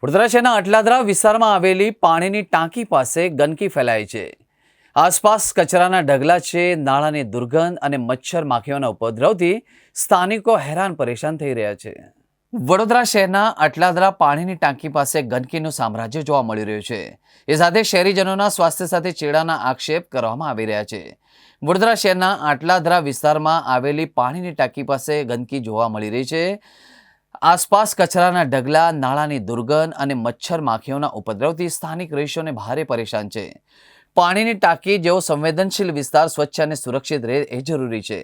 વડોદરા શહેરના અટલાદરા વિસ્તારમાં આવેલી પાણીની ટાંકી પાસે ગંદકી ફેલાઈ છે। આસપાસ કચરાના ઢગલા છે। નાળાની દુર્ગંધ અને મચ્છર માખીઓના ઉપદ્રવથી સ્થાનિકો હેરાન પરેશાન થઈ રહ્યા છે। વડોદરા શહેરના અટલાદરા પાણીની ટાંકી પાસે ગંદકીનું સામ્રાજ્ય જોવા મળી રહ્યું છે। એ સાથે શહેરીજનોના સ્વાસ્થ્ય સાથે ચેડાના આક્ષેપ કરવામાં આવી રહ્યા છે। વડોદરા શહેરના અટલાદરા વિસ્તારમાં આવેલી પાણીની ટાંકી પાસે ગંદકી જોવા મળી રહી છે। આસપાસ કચરાના ઢગલા, નાળાની દુર્ગંધ અને મચ્છર માખીઓના ઉપદ્રવથી સ્થાનિક રહીશોને ભારે પરેશાન છે। પાણીની ટાંકી જેવો સંવેદનશીલ વિસ્તાર સ્વચ્છ અને સુરક્ષિત રહે એ જરૂરી છે,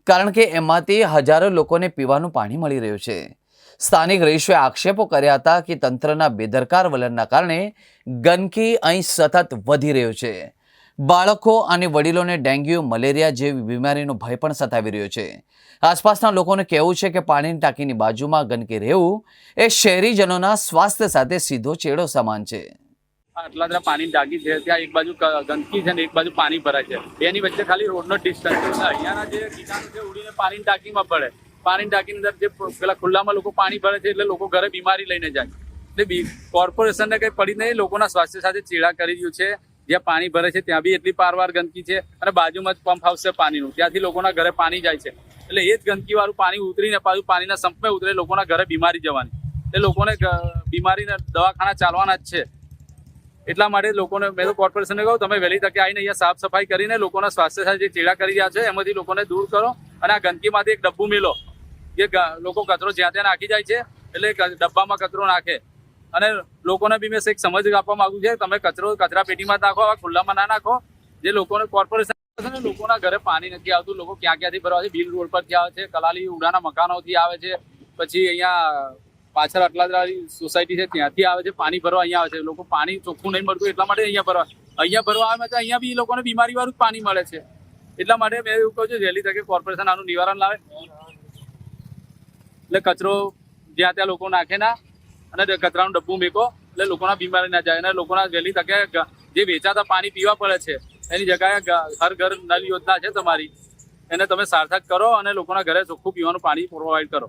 કારણ કે એમાંથી હજારો લોકોને પીવાનું પાણી મળી રહ્યું છે। સ્થાનિક રહીશોએ આક્ષેપો કર્યા હતા કે તંત્રના બેદરકાર વલણના કારણે ગંદકી અહીં સતત વધી રહ્યો છે। બાળકો અને વડીલોને ડેન્ગ્યુ, મલેરિયા જેવી બીમારીનો ભય પણ સતાવી રહ્યો છે। આસપાસના લોકોને કહેવું છે કે પાણીની ટાંકીની બાજુમાં ગંદકી રહેવું એ શહેરીજનોના સ્વાસ્થ્ય સાથે સીધો ચેડો સમાન છે। અટલાદરા પાણીની ટાંકી છે, ત્યાં એક બાજુ ગંદકી છે ને એક બાજુ પાણી ભરાય છે। એની વચ્ચે ખાલી રોડનો ડિસ્ટન્સ છે। અહીંયાના જે કીટાણુ છે ઉડીને પાણીની ટાંકીમાં પડે। પાણીની ટાંકીની અંદર જે પેલા ખુલ્લામાં લોકો પાણી ભરે છે એટલે લોકો ઘરે બીમારી લઈને જાય। એટલે કોર્પોરેશનને કંઈ પડી નહીં, લોકોના સ્વાસ્થ્ય સાથે ચેડા કરી રહ્યું છે। જ્યાં પાણી ભરે છે ત્યાં બી એટલી પારવાર ગંદકી છે અને બાજુમાં જ પંપ હાઉસ છે પાણીનું, ત્યાંથી લોકોના ઘરે પાણી જાય છે। એટલે એ જ ગંદકીવાળું પાણી ઉતરીને પાછું પાણીના સંપમાં ઉતરે, લોકોના ઘરે બીમારી જવાની। એટલે લોકોને બીમારીના દવાખાના ચાલવાના જ છે। એટલા માટે લોકોને મેં તો કોર્પોરેશનને કહું, તમે વહેલી તકે આવીને અહીંયા સાફ સફાઈ કરીને લોકોના સ્વાસ્થ્ય સાથે જે ચેડા કરી રહ્યા છે એમાંથી લોકોને દૂર કરો અને આ ગંદકીમાંથી એક ડબ્બું મેલો। જે લોકો કચરો જ્યાં ત્યાં નાખી જાય છે એટલે ડબ્બામાં કચરો નાખે। અને લોકોને બી મેં એક સમજ આપવા માંગુ છે, તમે કચરો કચરા પેટીમાં જ નાખો, આવા ખુલ્લામાં ના નાખો। જે લોકોને કોર્પોરેશન લોકોના ઘરે પાણી નથી આવતું, લોકો ક્યાં ક્યાંથી ભરવા છે, બિલ રોડ પરથી આવે છે, કલાલી ઉડાના મકાનોથી આવે છે, પછી અહીંયા પાછળ અટલાદરા સોસાયટી છે ત્યાંથી આવે છે પાણી ભરવા, અહીંયા આવે છે। લોકો પાણી ચોખ્ખું નહીં મળતું એટલા માટે અહીંયા ભરવા આવે છે। અહીંયા બી લોકોને બીમારીવાળું જ પાણી મળે છે। એટલા માટે મેં એવું કહું છું, વહેલી તકે કોર્પોરેશન આનું નિવારણ લાવે, એટલે કચરો જ્યાં ત્યાં લોકો નાખે ના અને કચરાનું ડબ્બું મેકો, એટલે લોકોના બીમારી ના જાય। અને લોકોના વહેલી તકે જે વેચાતા પાણી પીવા પડે છે એની જગ્યાએ હર ઘર નળ યોજના છે તમારી, એને તમે સાર્થક કરો અને લોકોના ઘરે ચોખ્ખું પીવાનું પાણી પ્રોવાઈડ કરો।